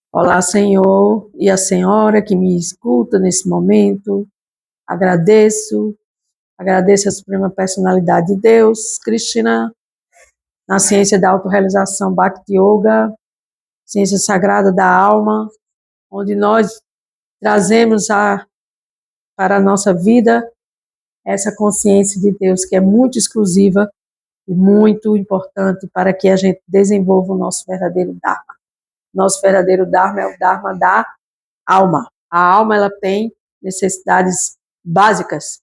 Olá, Senhor, e a senhora que me escuta nesse momento. Agradeço, agradeço a Suprema Personalidade de Deus, Krishna, na ciência da autorrealização Bhakti Yoga, ciência sagrada da alma, onde nós trazemos para a nossa vida essa consciência de Deus que é muito exclusiva e muito importante para que a gente desenvolva o nosso verdadeiro Dharma. Nosso verdadeiro Dharma é o Dharma da alma. A alma, ela tem necessidades básicas,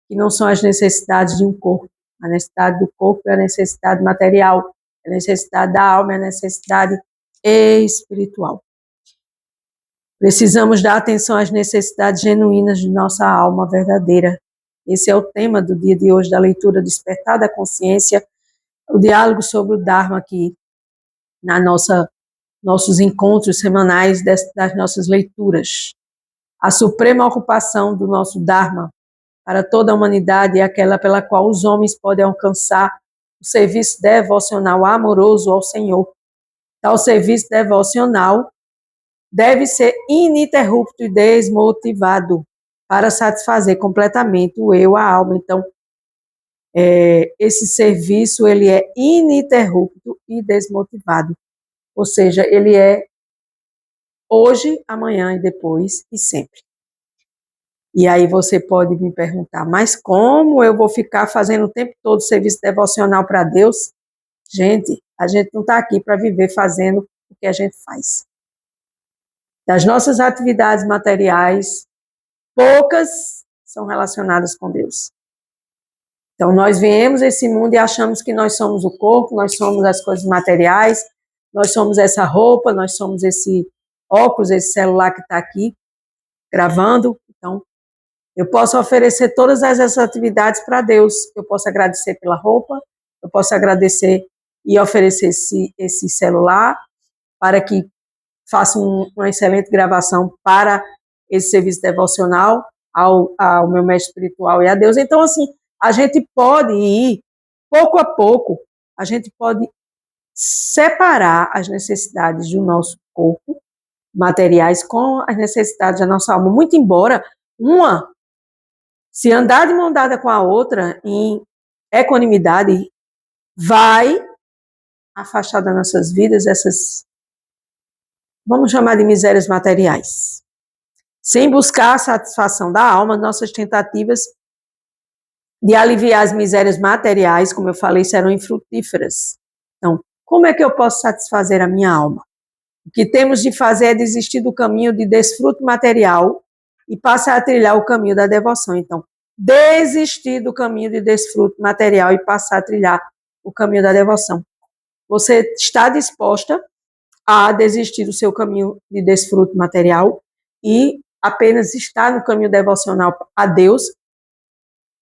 que não são as necessidades de um corpo. A necessidade do corpo é a necessidade material, a necessidade da alma é a necessidade espiritual. Precisamos dar atenção às necessidades genuínas de nossa alma verdadeira. Esse é o tema do dia de hoje, da leitura Despertar da Consciência, o diálogo sobre o Dharma aqui, na nossos encontros semanais das nossas leituras. A suprema ocupação do nosso Dharma para toda a humanidade é aquela pela qual os homens podem alcançar o serviço devocional amoroso ao Senhor. Tal serviço devocional deve ser ininterrupto e desmotivado para satisfazer completamente o eu, a alma. Então, esse serviço ele é ininterrupto e desmotivado. Ou seja, ele é hoje, amanhã e depois e sempre. E aí você pode me perguntar, mas como eu vou ficar fazendo o tempo todo serviço devocional para Deus? Gente, a gente não está aqui para viver fazendo o que a gente faz. Das nossas atividades materiais, poucas são relacionadas com Deus. Então, nós viemos a esse mundo e achamos que nós somos o corpo, nós somos as coisas materiais, nós somos essa roupa, nós somos esse óculos, esse celular que está aqui gravando. Então, eu posso oferecer todas essas atividades para Deus. Eu posso agradecer pela roupa, eu posso agradecer e oferecer esse celular para que faça uma excelente gravação para esse serviço devocional ao meu mestre espiritual e a Deus. Então, assim, a gente pode ir, pouco a pouco, a gente pode separar as necessidades do nosso corpo, materiais, com as necessidades da nossa alma. Muito embora se andar de mão dada com a outra em equanimidade, vai afastar das nossas vidas essas, vamos chamar de misérias materiais. Sem buscar a satisfação da alma, nossas tentativas de aliviar as misérias materiais, como eu falei, serão infrutíferas. Então, como é que eu posso satisfazer a minha alma? O que temos de fazer é desistir do caminho de desfruto material e passar a trilhar o caminho da devoção. Então, desistir do caminho de desfruto material e passar a trilhar o caminho da devoção. Você está disposta a desistir do seu caminho de desfruto material e apenas estar no caminho devocional a Deus,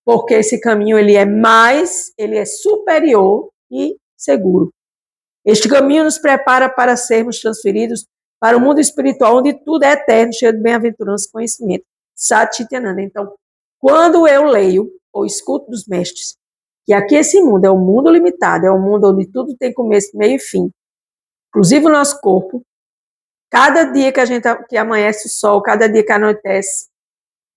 porque esse caminho ele é superior e seguro. Este caminho nos prepara para sermos transferidos para o mundo espiritual, onde tudo é eterno, cheio de bem-aventurança e conhecimento. Satchitananda. Então, quando eu leio ou escuto dos mestres que aqui esse mundo é um mundo limitado, é um mundo onde tudo tem começo, meio e fim, inclusive o nosso corpo, cada dia que amanhece o sol, cada dia que anoitece,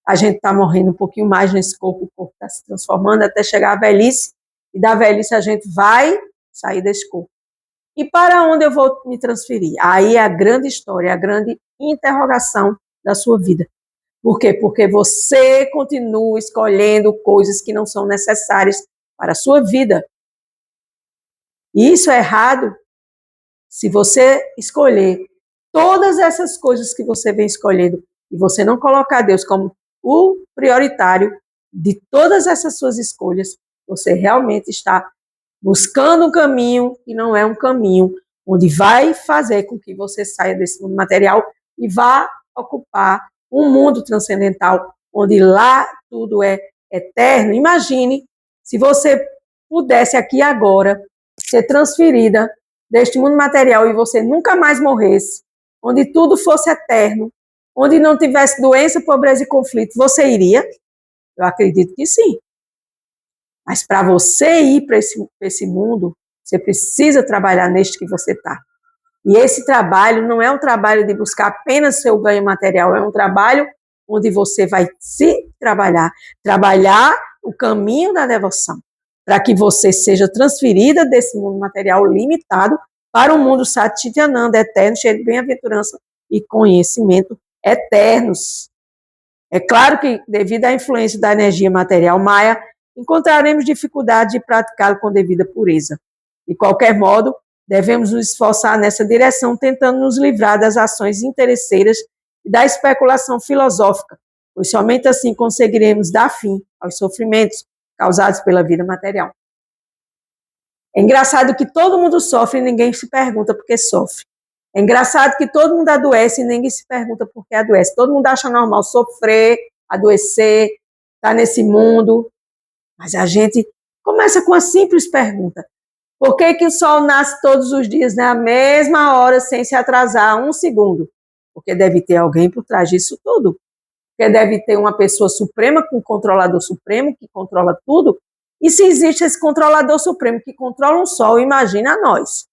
a gente está morrendo um pouquinho mais nesse corpo, o corpo está se transformando até chegar à velhice, e da velhice a gente vai sair desse corpo. E para onde eu vou me transferir? Aí é a grande história, a grande interrogação da sua vida. Por quê? Porque você continua escolhendo coisas que não são necessárias para a sua vida. E isso é errado se você escolher todas essas coisas que você vem escolhendo e você não colocar Deus como o prioritário de todas essas suas escolhas, você realmente está buscando um caminho que não é um caminho onde vai fazer com que você saia desse mundo material e vá ocupar um mundo transcendental, onde lá tudo é eterno. Imagine se você pudesse aqui agora ser transferida deste mundo material e você nunca mais morresse, onde tudo fosse eterno, onde não tivesse doença, pobreza e conflito, você iria? Eu acredito que sim. Mas para você ir para esse mundo, você precisa trabalhar neste que você está. E esse trabalho não é um trabalho de buscar apenas seu ganho material, é um trabalho onde você vai se trabalhar o caminho da devoção, para que você seja transferida desse mundo material limitado para um mundo Satchitananda, eterno, cheio de bem-aventurança e conhecimento eternos. É claro que, devido à influência da energia material maia, encontraremos dificuldade de praticá-lo com devida pureza. De qualquer modo, devemos nos esforçar nessa direção, tentando nos livrar das ações interesseiras e da especulação filosófica, pois somente assim conseguiremos dar fim aos sofrimentos causados pela vida material. É engraçado que todo mundo sofre e ninguém se pergunta por que sofre. É engraçado que todo mundo adoece e ninguém se pergunta por que adoece. Todo mundo acha normal sofrer, adoecer, estar nesse mundo. Mas a gente começa com a simples pergunta: por que que o sol nasce todos os dias na mesma hora sem se atrasar um segundo? Porque deve ter alguém por trás disso tudo. Porque deve ter uma pessoa suprema, com um controlador supremo que controla tudo. E se existe esse controlador supremo que controla um sol, imagina nós.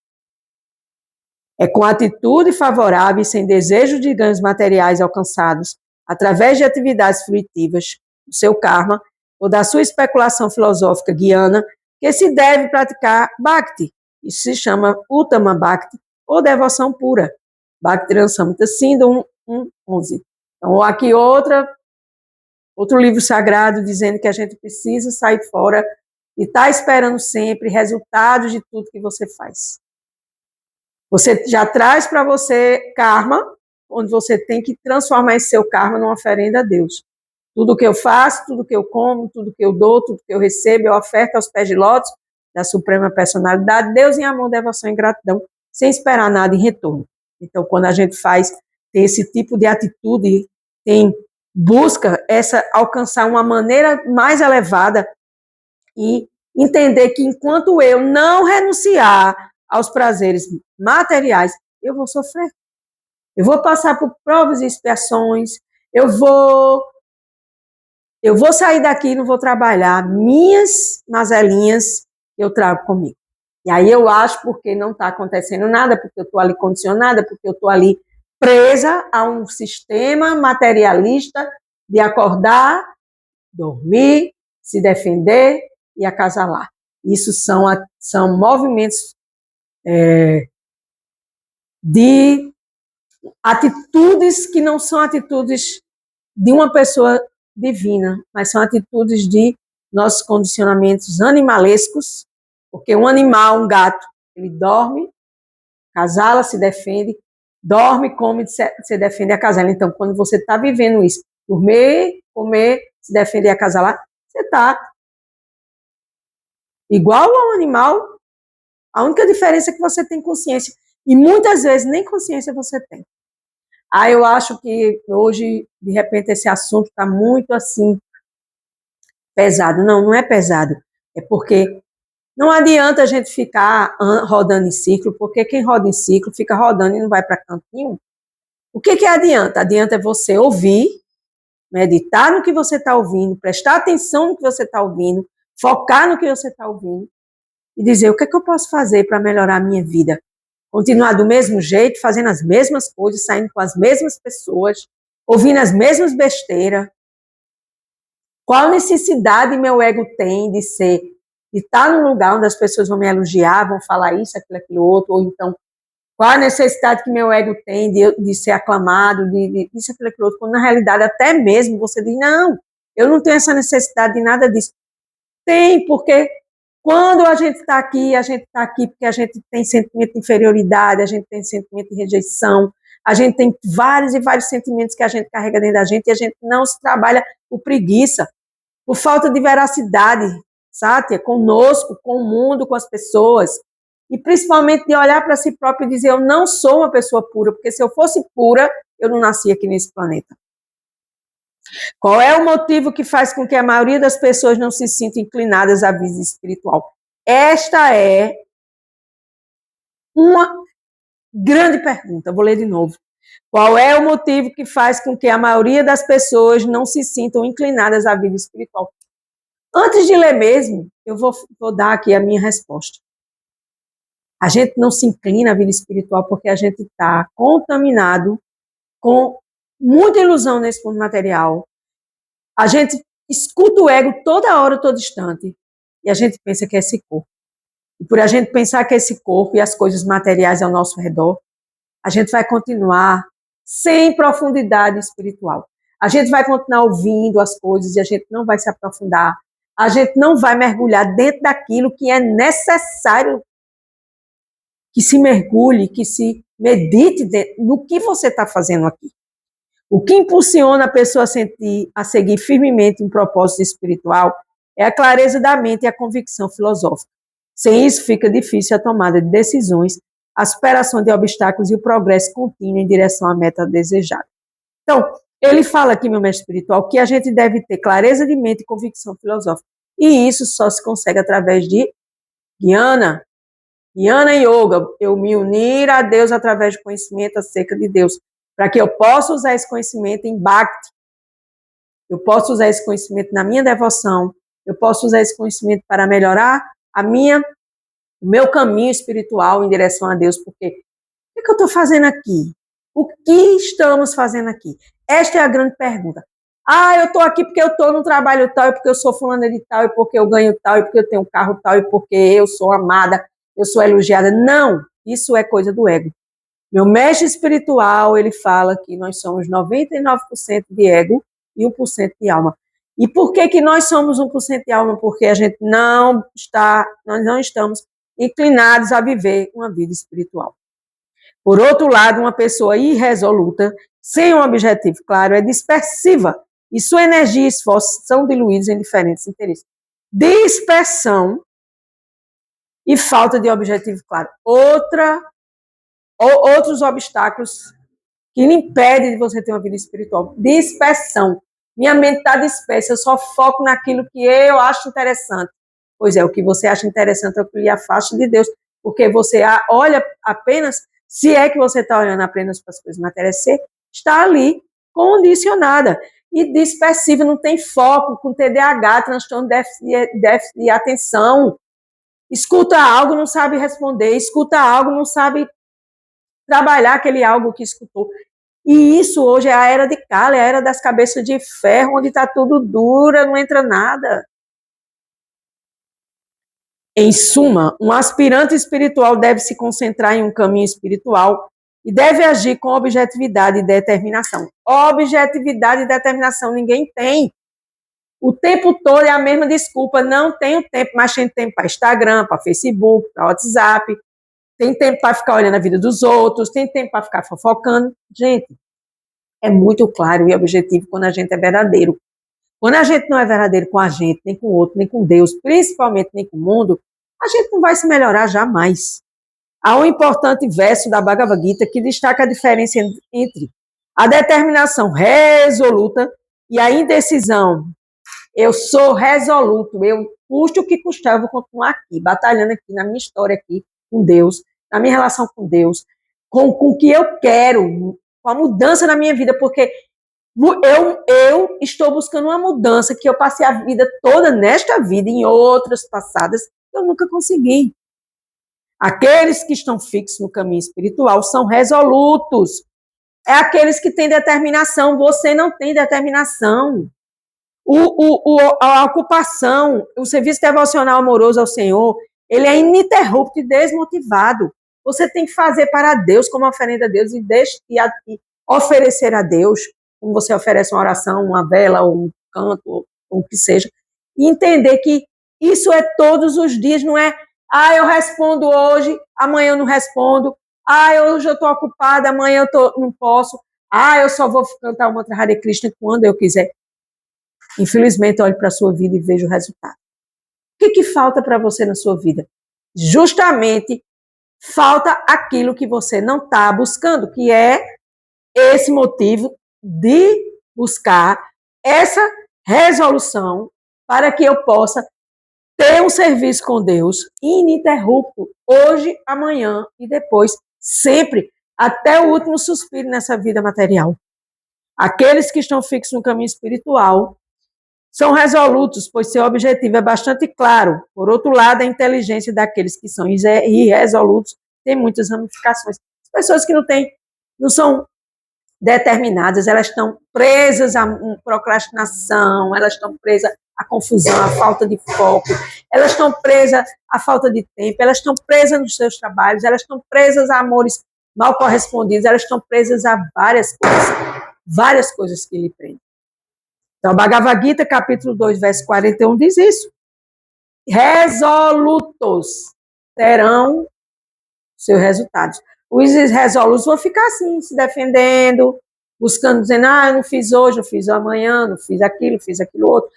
É com atitude favorável e sem desejo de ganhos materiais alcançados através de atividades fruitivas do seu karma ou da sua especulação filosófica guiana que se deve praticar Bhakti. Isso se chama Uttama Bhakti ou devoção pura. Bhakti Rasamrita Sindhu 1.11. Então, aqui outro livro sagrado dizendo que a gente precisa sair fora e estar esperando sempre resultados de tudo que você faz. Você já traz para você karma, onde você tem que transformar esse seu karma numa oferenda a Deus. Tudo que eu faço, tudo que eu como, tudo que eu dou, tudo que eu recebo, eu oferto aos pés de lótus da Suprema Personalidade, Deus em amor, devoção e gratidão, sem esperar nada em retorno. Então, quando a gente tem esse tipo de atitude, busca alcançar uma maneira mais elevada e entender que enquanto eu não renunciar aos prazeres materiais, eu vou sofrer. Eu vou passar por provas e expiações, eu vou sair daqui e não vou trabalhar. Minhas mazelinhas eu trago comigo. E aí eu acho porque não está acontecendo nada, porque eu estou ali condicionada, porque eu estou ali presa a um sistema materialista de acordar, dormir, se defender e acasalar. Isso são movimentos de atitudes que não são atitudes de uma pessoa divina, mas são atitudes de nossos condicionamentos animalescos, porque um animal, um gato, ele dorme, acasala, se defende, dorme, come, se defende e acasala. Então, quando você está vivendo isso, dormir, comer, se defender e acasalar, você está igual ao animal. A única diferença é que você tem consciência. E muitas vezes nem consciência você tem. Eu acho que hoje, de repente, esse assunto está muito assim, pesado. Não, não é pesado. É porque não adianta a gente ficar rodando em ciclo, porque quem roda em ciclo fica rodando e não vai para canto nenhum. O que adianta? Adianta você ouvir, meditar no que você está ouvindo, prestar atenção no que você está ouvindo, focar no que você está ouvindo e dizer o que eu posso fazer para melhorar a minha vida. Continuar do mesmo jeito, fazendo as mesmas coisas, saindo com as mesmas pessoas, ouvindo as mesmas besteiras. Qual necessidade meu ego tem de estar num lugar onde as pessoas vão me elogiar, vão falar isso, aquilo, outro, ou então, qual a necessidade que meu ego tem de ser aclamado, de isso, aquilo, outro, quando na realidade até mesmo você diz, não, eu não tenho essa necessidade de nada disso. Tem, porque quando a gente está aqui porque a gente tem sentimento de inferioridade, a gente tem sentimento de rejeição, a gente tem vários e vários sentimentos que a gente carrega dentro da gente e a gente não se trabalha por preguiça, por falta de veracidade, sátia, conosco, com o mundo, com as pessoas, e principalmente de olhar para si próprio e dizer, eu não sou uma pessoa pura, porque se eu fosse pura, eu não nasci aqui nesse planeta. Qual é o motivo que faz com que a maioria das pessoas não se sintam inclinadas à vida espiritual? Esta é uma grande pergunta. Vou ler de novo. Qual é o motivo que faz com que a maioria das pessoas não se sintam inclinadas à vida espiritual? Antes de ler mesmo, eu vou dar aqui a minha resposta. A gente não se inclina à vida espiritual porque a gente está contaminado com muita ilusão nesse mundo material. A gente escuta o ego toda hora, todo instante, e a gente pensa que é esse corpo. E por a gente pensar que é esse corpo e as coisas materiais ao nosso redor, a gente vai continuar sem profundidade espiritual. A gente vai continuar ouvindo as coisas e a gente não vai se aprofundar. A gente não vai mergulhar dentro daquilo que é necessário que se mergulhe, que se medite no que você está fazendo aqui. O que impulsiona a pessoa a seguir firmemente um propósito espiritual é a clareza da mente e a convicção filosófica. Sem isso, fica difícil a tomada de decisões, a superação de obstáculos e o progresso contínuo em direção à meta desejada. Então, ele fala aqui, meu mestre espiritual, que a gente deve ter clareza de mente e convicção filosófica. E isso só se consegue através de Jnana Yoga, eu me unir a Deus através do conhecimento acerca de Deus, para que eu possa usar esse conhecimento em Bhakti, eu possa usar esse conhecimento na minha devoção, eu posso usar esse conhecimento para melhorar o meu caminho espiritual em direção a Deus, porque o que eu estou fazendo aqui? O que estamos fazendo aqui? Esta é a grande pergunta. Eu estou aqui porque eu estou no trabalho tal, e porque eu sou fulana de tal, e porque eu ganho tal, e porque eu tenho um carro tal, e porque eu sou amada, eu sou elogiada. Não, isso é coisa do ego. Meu mestre espiritual, ele fala que nós somos 99% de ego e 1% de alma. E por que nós somos 1% de alma? Porque a gente nós não estamos inclinados a viver uma vida espiritual. Por outro lado, uma pessoa irresoluta, sem um objetivo claro, é dispersiva, e sua energia e esforço são diluídos em diferentes interesses. Dispersão e falta de objetivo claro. Outros obstáculos que lhe impedem de você ter uma vida espiritual. Dispersão. Minha mente está dispersa, eu só foco naquilo que eu acho interessante. Pois é, o que você acha interessante é o que lhe afasta de Deus, porque você olha apenas, se é que você está olhando apenas para as coisas materiais, você está ali condicionada e dispersiva, não tem foco, com TDAH, transtorno de déficit de atenção. Escuta algo, não sabe responder, escuta algo, não sabe trabalhar aquele algo que escutou. E isso hoje é a era de Kali, a era das cabeças de ferro, onde está tudo dura, não entra nada. Em suma, um aspirante espiritual deve se concentrar em um caminho espiritual e deve agir com objetividade e determinação. Objetividade e determinação ninguém tem. O tempo todo é a mesma desculpa, não tenho tempo, mas tem tempo para Instagram, para Facebook, para WhatsApp, tem tempo para ficar olhando a vida dos outros, tem tempo para ficar fofocando. Gente, é muito claro e objetivo quando a gente é verdadeiro. Quando a gente não é verdadeiro com a gente, nem com o outro, nem com Deus, principalmente nem com o mundo, a gente não vai se melhorar jamais. Há um importante verso da Bhagavad Gita que destaca a diferença entre a determinação resoluta e a indecisão. Eu sou resoluto, eu custe o que custar, eu vou continuar aqui, batalhando aqui na minha história aqui com Deus, na minha relação com Deus, com o que eu quero, com a mudança na minha vida, porque eu estou buscando uma mudança que eu passei a vida toda nesta vida, em outras passadas, eu nunca consegui. Aqueles que estão fixos no caminho espiritual são resolutos. É aqueles que têm determinação. Você não tem determinação. A ocupação, o serviço devocional amoroso ao Senhor, ele é ininterrupto e desmotivado. Você tem que fazer para Deus como oferenda a Deus e oferecer a Deus, como você oferece uma oração, uma vela, ou um canto, ou o que seja, e entender que isso é todos os dias, não é, eu respondo hoje, amanhã eu não respondo, hoje eu estou ocupada, amanhã eu não posso, eu só vou cantar o mantra Hare Krishna quando eu quiser. Infelizmente, olho para a sua vida e vejo o resultado. O que falta para você na sua vida? Justamente, falta aquilo que você não está buscando, que é esse motivo de buscar essa resolução para que eu possa ter um serviço com Deus ininterrupto, hoje, amanhã e depois, sempre, até o último suspiro nessa vida material. Aqueles que estão fixos no caminho espiritual São resolutos, pois seu objetivo é bastante claro. Por outro lado, a inteligência daqueles que são irresolutos tem muitas ramificações. As pessoas que não são determinadas, elas estão presas à procrastinação, elas estão presas à confusão, à falta de foco, elas estão presas à falta de tempo, elas estão presas nos seus trabalhos, elas estão presas a amores mal correspondidos, elas estão presas a várias coisas que lhe prendem. Então, Bhagavad Gita, capítulo 2, verso 41, diz isso. Resolutos terão seus resultados. Os irresolutos vão ficar assim, se defendendo, buscando, dizendo, eu não fiz hoje, eu fiz amanhã, não fiz aquilo outro.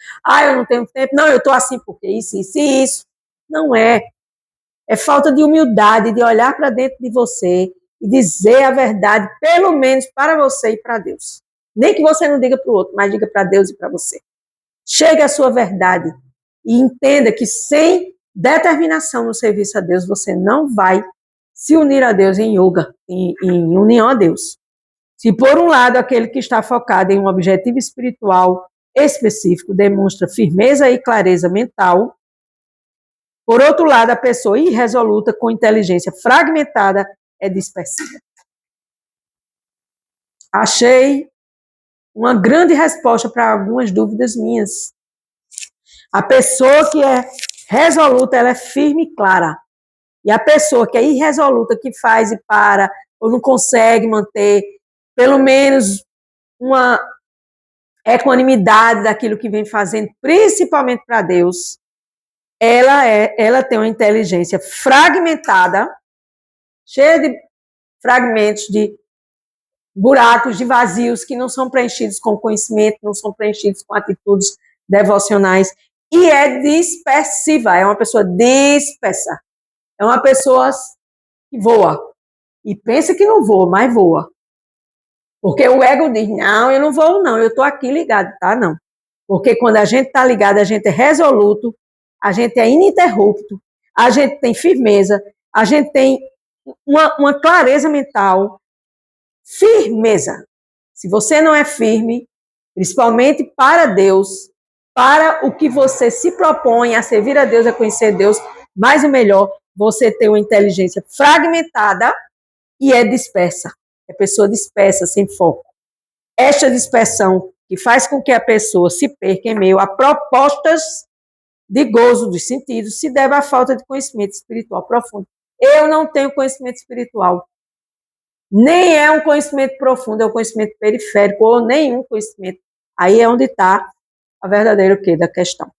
Eu não tenho tempo. Não, eu estou assim porque isso. Não é. É falta de humildade, de olhar para dentro de você e dizer a verdade, pelo menos para você e para Deus. Nem que você não diga para o outro, mas diga para Deus e para você. Chegue à sua verdade e entenda que sem determinação no serviço a Deus, você não vai se unir a Deus em yoga, em união a Deus. Se por um lado aquele que está focado em um objetivo espiritual específico demonstra firmeza e clareza mental, por outro lado a pessoa irresoluta com inteligência fragmentada é dispersiva. Achei uma grande resposta para algumas dúvidas minhas. A pessoa que é resoluta, ela é firme e clara. E a pessoa que é irresoluta, que faz e para, ou não consegue manter pelo menos uma equanimidade daquilo que vem fazendo, principalmente para Deus, ela tem uma inteligência fragmentada, cheia de fragmentos, de buracos, de vazios que não são preenchidos com conhecimento, não são preenchidos com atitudes devocionais, e é dispersiva, é uma pessoa dispersa, é uma pessoa que voa, e pensa que não voa, mas voa. Porque o ego diz, não, eu não vou não, eu estou aqui ligado, tá? Não. Porque quando a gente está ligado, a gente é resoluto, a gente é ininterrupto, a gente tem firmeza, a gente tem uma clareza mental, firmeza. Se você não é firme, principalmente para Deus, para o que você se propõe a servir a Deus, a conhecer Deus, mais o melhor, você tem uma inteligência fragmentada e é dispersa. É pessoa dispersa, sem foco. Esta dispersão que faz com que a pessoa se perca em meio a propostas de gozo dos sentidos se deve à falta de conhecimento espiritual profundo. Eu não tenho conhecimento espiritual. Nem é um conhecimento profundo, é um conhecimento periférico ou nenhum conhecimento. Aí é onde está a verdadeira o quê da questão.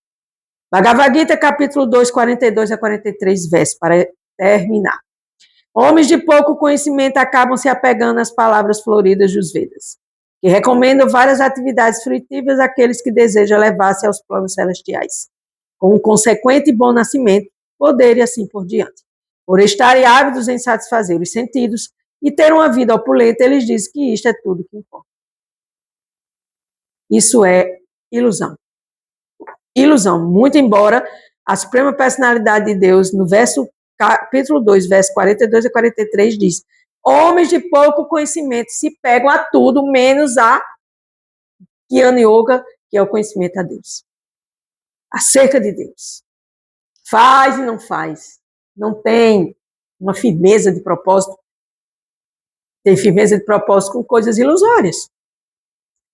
Bhagavad Gita, capítulo 2, 42 a 43 versos, para terminar. Homens de pouco conhecimento acabam se apegando às palavras floridas dos Vedas, que recomendam várias atividades frutíferas àqueles que desejam levar-se aos planos celestiais, com um consequente bom nascimento, poder e assim por diante. Por estarem ávidos em satisfazer os sentidos e ter uma vida opulenta, eles dizem que isto é tudo que importa. Isso é ilusão. Ilusão, muito embora a Suprema Personalidade de Deus, no capítulo 2, verso 42 a 43, diz: homens de pouco conhecimento se pegam a tudo, menos a Jnana Yoga, que é o conhecimento a Deus. Acerca de Deus. Faz e não faz. Não tem uma firmeza de propósito. Tem firmeza de propósito com coisas ilusórias.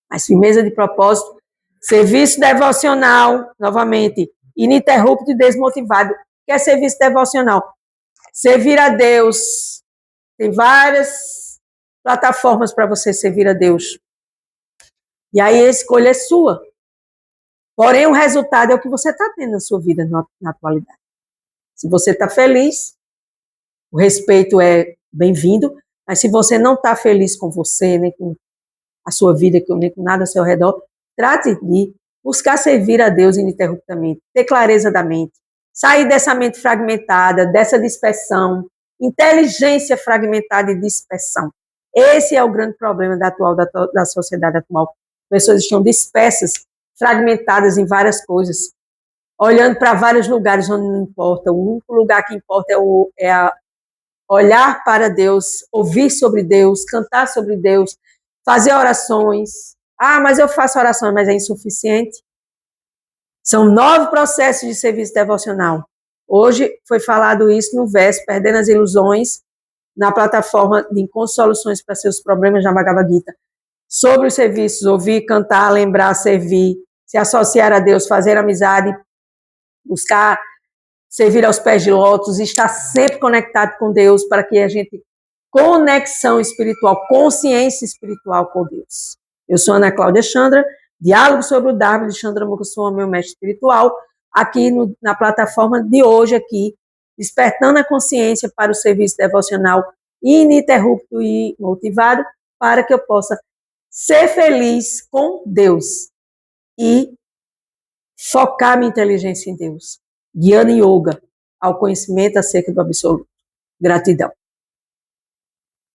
Mas firmeza de propósito, serviço devocional, novamente, ininterrupto e desmotivado. Que é serviço devocional? Servir a Deus. Tem várias plataformas para você servir a Deus. E aí a escolha é sua. Porém, o resultado é o que você está tendo na sua vida na atualidade. Se você está feliz, o respeito é bem-vindo, mas se você não está feliz com você, nem com a sua vida, nem com nada ao seu redor, trate de buscar servir a Deus ininterruptamente, ter clareza da mente, sair dessa mente fragmentada, dessa dispersão, inteligência fragmentada e dispersão. Esse é o grande problema da sociedade atual. Pessoas estão dispersas, fragmentadas em várias coisas, olhando para vários lugares onde não importa. O único lugar que importa é olhar para Deus, ouvir sobre Deus, cantar sobre Deus, fazer orações. Mas eu faço orações, mas é insuficiente. São 9 processos de serviço devocional. Hoje foi falado isso no verso, Perdendo as Ilusões, na plataforma de Encontro Soluções para Seus Problemas na Bhagavad Gita, sobre os serviços, ouvir, cantar, lembrar, servir, se associar a Deus, fazer amizade, buscar servir aos pés de lótus, estar sempre conectado com Deus para que a gente conexão espiritual, consciência espiritual com Deus. Eu sou Ana Cláudia Chandra, diálogo sobre o Dharma de Chandra Swami, meu mestre espiritual, aqui na plataforma de hoje aqui, despertando a consciência para o serviço devocional ininterrupto e motivado, para que eu possa ser feliz com Deus e focar minha inteligência em Deus, guiando yoga ao conhecimento acerca do absoluto. Gratidão.